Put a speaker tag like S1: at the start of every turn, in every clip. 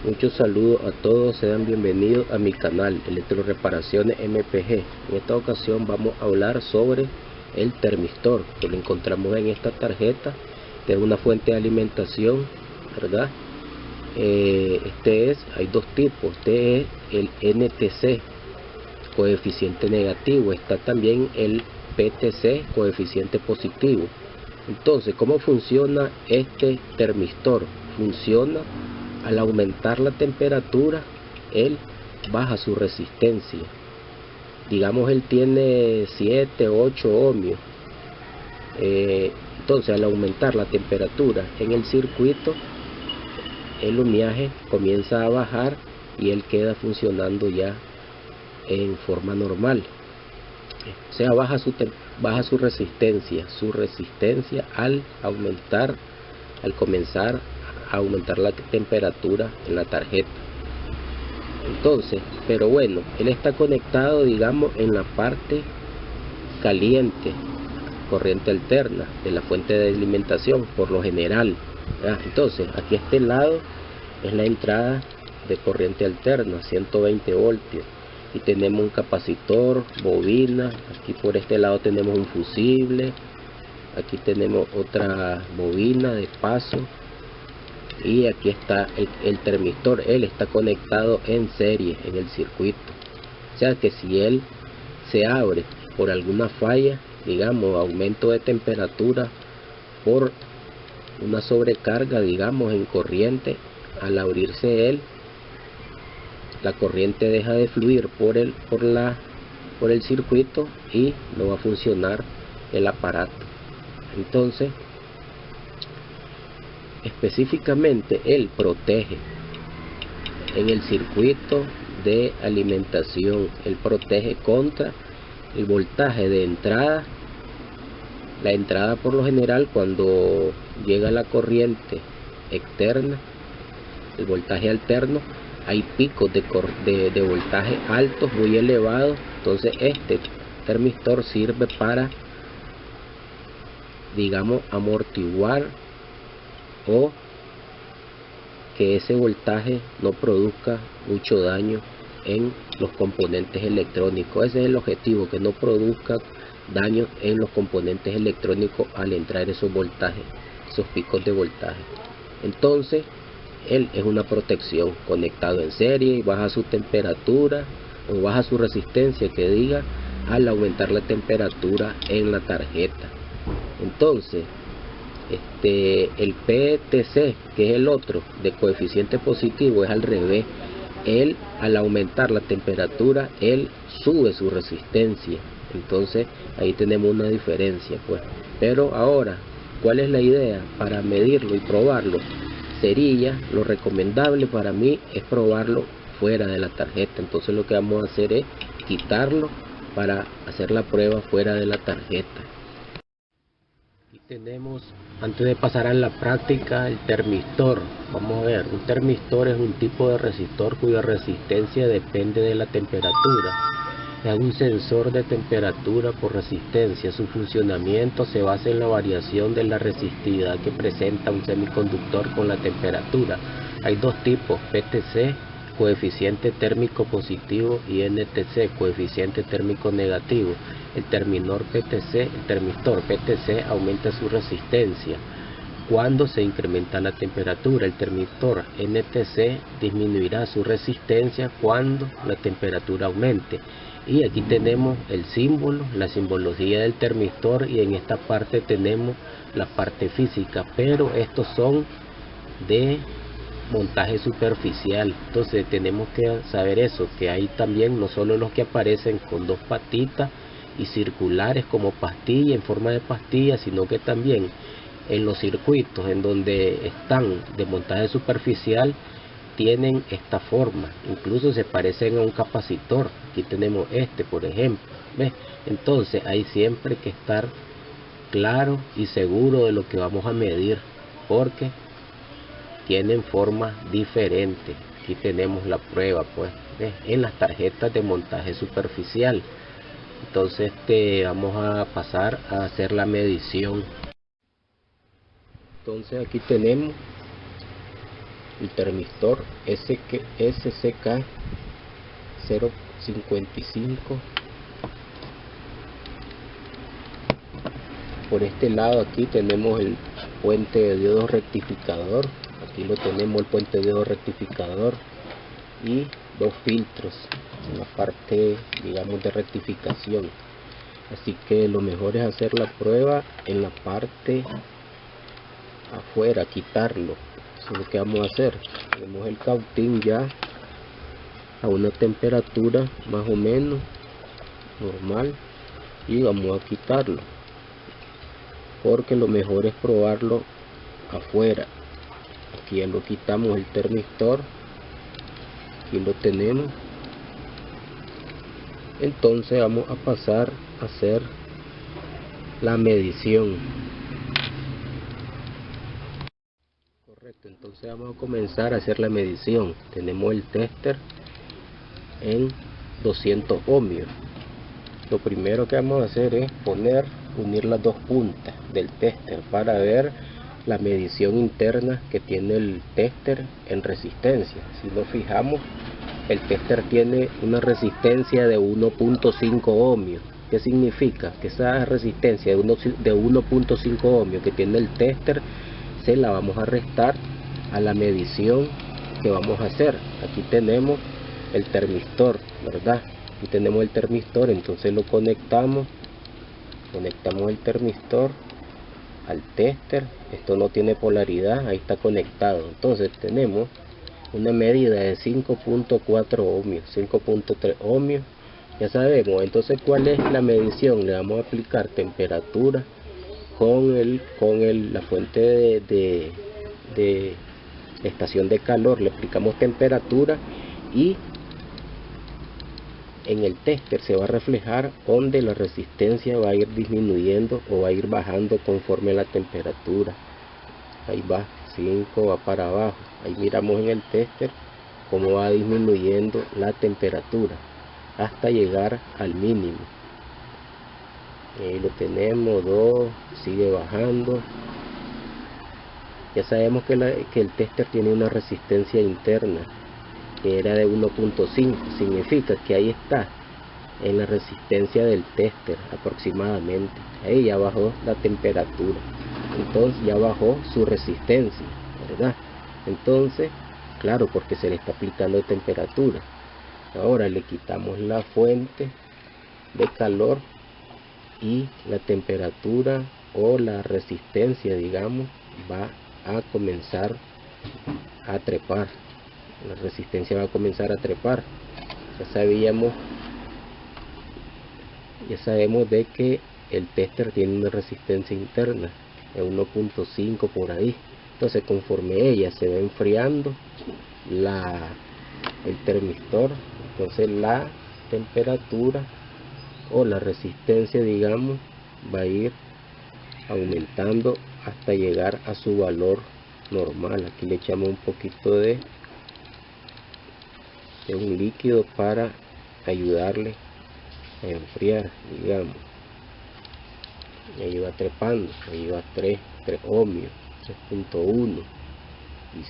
S1: Muchos saludos a todos, sean bienvenidos a mi canal Electroreparaciones MPG. En esta ocasión vamos a hablar sobre el termistor, que lo encontramos en esta tarjeta de una fuente de alimentación, ¿verdad? Hay dos tipos. Este es el NTC, coeficiente negativo. Está también el PTC, coeficiente positivo. Entonces, ¿cómo funciona este termistor? Funciona al aumentar la temperatura, él baja su resistencia. Digamos, él tiene 7, 8 ohmios. Entonces, al aumentar la temperatura en el circuito, el ohmiaje comienza a bajar y él queda funcionando ya en forma normal. O sea, baja su resistencia al comenzar a aumentar la temperatura en la tarjeta. Entonces, pero bueno, él está conectado, digamos, en la parte caliente, corriente alterna de la fuente de alimentación, por lo general, ¿verdad? Entonces, aquí a este lado es la entrada de corriente alterna, 120 voltios. Y tenemos un capacitor, bobina. Aquí por este lado tenemos un fusible. Aquí tenemos otra bobina de paso. Y aquí está el termistor. Él está conectado en serie en el circuito. O sea que si él se abre por alguna falla, digamos aumento de temperatura por una sobrecarga, digamos, en corriente, al abrirse él, la corriente deja de fluir por el circuito y no va a funcionar el aparato. Entonces, específicamente, él protege en el circuito de alimentación. Él protege contra el voltaje de entrada. La entrada, por lo general, cuando llega la corriente externa, el voltaje alterno, hay picos de voltaje altos, muy elevados. Entonces este termistor sirve para, digamos, amortiguar o que ese voltaje no produzca mucho daño en los componentes electrónicos. Ese es el objetivo, que no produzca daño en los componentes electrónicos al entrar esos voltajes, esos picos de voltaje. Entonces él es una protección, conectado en serie, y baja su temperatura o baja su resistencia, que diga, al aumentar la temperatura en la tarjeta. Entonces, el PTC, que es el otro de coeficiente positivo, es al revés. Él, al aumentar la temperatura, él sube su resistencia. Entonces ahí tenemos una diferencia, pues. Pero ahora, ¿cuál es la idea? Para medirlo y probarlo, sería, lo recomendable para mí es probarlo fuera de la tarjeta. Entonces lo que vamos a hacer es quitarlo para hacer la prueba fuera de la tarjeta. Aquí tenemos, antes de pasar a la práctica, el termistor. Vamos a ver, un termistor es un tipo de resistor cuya resistencia depende de la temperatura. Es un sensor de temperatura por resistencia. Su funcionamiento se basa en la variación de la resistividad que presenta un semiconductor con la temperatura. Hay dos tipos: PTC, coeficiente térmico positivo, y NTC, coeficiente térmico negativo. El termistor PTC aumenta su resistencia cuando se incrementa la temperatura. El termistor NTC disminuirá su resistencia cuando la temperatura aumente. Y aquí tenemos el símbolo, la simbología del termistor, y en esta parte tenemos la parte física, pero estos son de montaje superficial. Entonces tenemos que saber eso, que hay también no solo los que aparecen con dos patitas y circulares como pastilla, en forma de pastilla, sino que también en los circuitos en donde están de montaje superficial tienen esta forma, incluso se parecen a un capacitor. Aquí tenemos por ejemplo, ¿ves? Entonces hay siempre que estar claro y seguro de lo que vamos a medir, porque tienen formas diferentes. Aquí tenemos la prueba, pues, ¿ves? En las tarjetas de montaje superficial. Entonces vamos a pasar a hacer la medición. Entonces aquí tenemos el termistor SCK 055. Por este lado aquí tenemos el puente de diodo rectificador. Aquí lo tenemos, el puente de diodo rectificador, y dos filtros en la parte, digamos, de rectificación. Así que lo mejor es hacer la prueba en la parte afuera, quitarlo. Eso es lo que vamos a hacer. Tenemos el cautín ya a una temperatura más o menos normal y vamos a quitarlo, porque lo mejor es probarlo afuera. Aquí ya lo quitamos, el termistor, aquí lo tenemos. Entonces vamos a pasar a hacer la medición. Correcto, entonces vamos a comenzar a hacer la medición. Tenemos el tester en 200 ohmios. Lo primero que vamos a hacer es unir las dos puntas del tester para ver la medición interna que tiene el tester en resistencia. Si nos fijamos, el tester tiene una resistencia de 1.5 ohmios. ¿Qué significa? Que esa resistencia de 1.5 ohmios que tiene el tester se la vamos a restar a la medición que vamos a hacer. Aquí tenemos el termistor, ¿verdad? Aquí tenemos el termistor, entonces lo conectamos el termistor al tester. Esto no tiene polaridad, ahí está conectado. Entonces tenemos una medida de 5.4 ohmios, 5.3 ohmios. Ya sabemos, entonces ¿cuál es la medición? Le vamos a aplicar temperatura con la fuente de estación de calor. Le aplicamos temperatura y en el tester se va a reflejar donde la resistencia va a ir disminuyendo o va a ir bajando conforme la temperatura. Ahí va, 5 va para abajo. Ahí miramos en el tester cómo va disminuyendo la temperatura hasta llegar al mínimo. Ahí lo tenemos, 2, sigue bajando. Ya sabemos que el tester tiene una resistencia interna que era de 1.5, significa que ahí está en la resistencia del tester aproximadamente. Ahí ya bajó la temperatura, entonces ya bajó su resistencia, ¿verdad? Entonces, claro, porque se le está aplicando temperatura. Ahora le quitamos la fuente de calor y la temperatura o la resistencia, digamos, va a comenzar a trepar. La resistencia va a comenzar a trepar. Ya sabemos de que el tester tiene una resistencia interna de 1.5 por ahí. Entonces conforme ella se va enfriando el termistor, entonces la temperatura o la resistencia, digamos, va a ir aumentando hasta llegar a su valor normal. Aquí le echamos un poquito de un líquido para ayudarle a enfriar, digamos. Y ahí va trepando, ahí va 3 ohmios, 3.1, y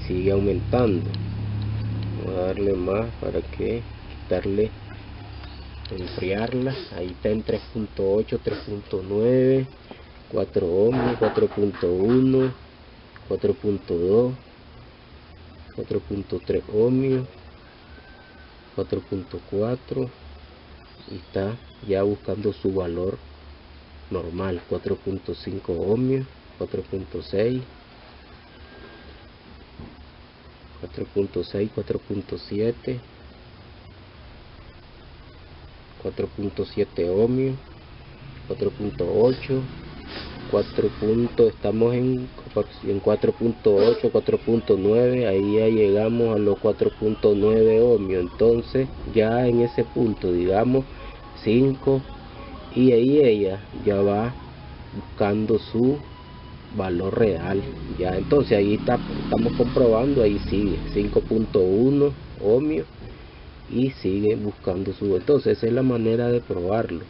S1: sigue aumentando. Vamos a darle más para que quitarle, enfriarla. Ahí está en 3.8, 3.9, 4 ohmios, 4.1, 4.2, 4.3 ohmios, 4.4, y está ya buscando su valor normal. 4.5 ohmios, 4.6, 4.6, 4.7, 4.7 ohmios, 4.8, 4. Estamos en 4.8, 4.9, ahí ya llegamos a los 4.9 ohmios. Entonces ya en ese punto, digamos 5, y ahí ella ya va buscando su valor real. Ya entonces ahí estamos comprobando, ahí sigue 5.1 ohmios y sigue buscando su. Entonces esa es la manera de probarlo.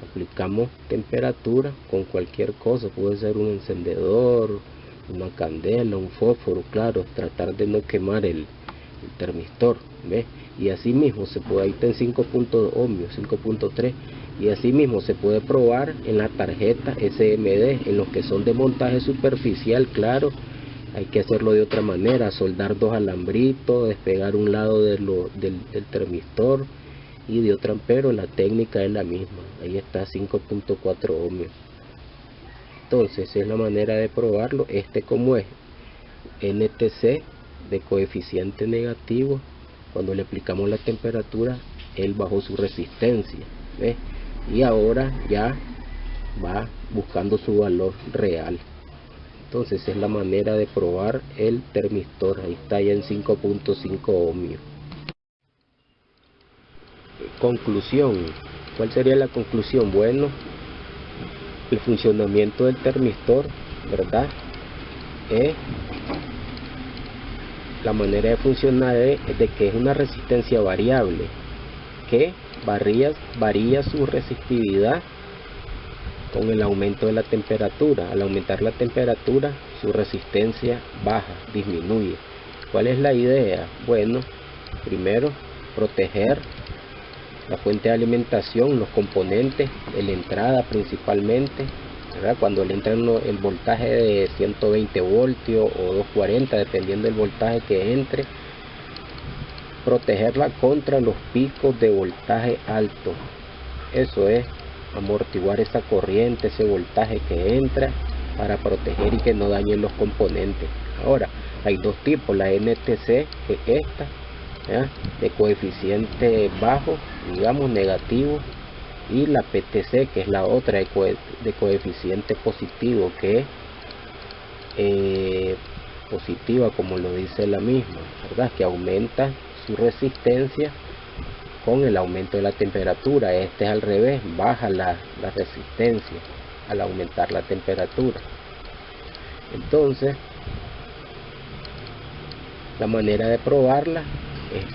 S1: Aplicamos temperatura con cualquier cosa, puede ser un encendedor, una candela, un fósforo, claro, tratar de no quemar el termistor, ¿ves? Y así mismo se puede, ahí está en 5.2 ohmios, 5.3, y así mismo se puede probar en la tarjeta SMD, en los que son de montaje superficial, claro, hay que hacerlo de otra manera, soldar dos alambritos, despegar un lado del termistor y de otra, pero la técnica es la misma, ahí está 5.4 ohmios. Entonces es la manera de probarlo. Como es NTC de coeficiente negativo, cuando le aplicamos la temperatura, él bajó su resistencia, ¿ves? Y ahora ya va buscando su valor real. Entonces es la manera de probar el termistor. Ahí está ya en 5.5 ohmios. Conclusión. ¿Cuál sería la conclusión? Bueno, el funcionamiento del termistor, ¿verdad? La manera de funcionar es de que es una resistencia variable que varía su resistividad con el aumento de la temperatura. Al aumentar la temperatura, su resistencia baja, disminuye. ¿Cuál es la idea? Bueno, primero, proteger la fuente de alimentación, los componentes de la entrada principalmente, ¿verdad? Cuando le entra el voltaje de 120 voltios o 240, dependiendo del voltaje que entre, protegerla contra los picos de voltaje alto. Eso es, amortiguar esa corriente, ese voltaje que entra, para proteger y que no dañen los componentes. Ahora, hay dos tipos, la NTC, que es esta, ¿ya?, de coeficiente bajo, digamos negativo, y la PTC, que es la otra de coeficiente positivo, que es positiva, como lo dice la misma, ¿verdad?, que aumenta su resistencia con el aumento de la temperatura. Este es al revés, baja la resistencia al aumentar la temperatura. Entonces, la manera de probarla es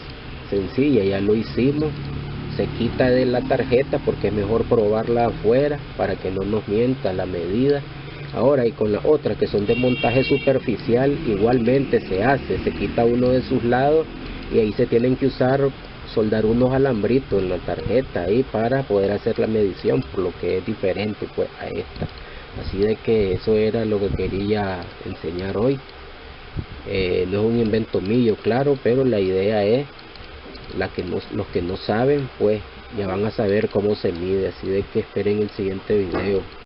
S1: sencilla, ya lo hicimos. Se quita de la tarjeta porque es mejor probarla afuera para que no nos mienta la medida. Ahora, y con la otra, que son de montaje superficial, igualmente se quita uno de sus lados y ahí se tienen que soldar unos alambritos en la tarjeta ahí para poder hacer la medición, por lo que es diferente pues a esta. Así de que eso era lo que quería enseñar hoy. No es un invento mío, claro, pero la idea es los que no saben, pues ya van a saber cómo se mide. Así de que esperen el siguiente video.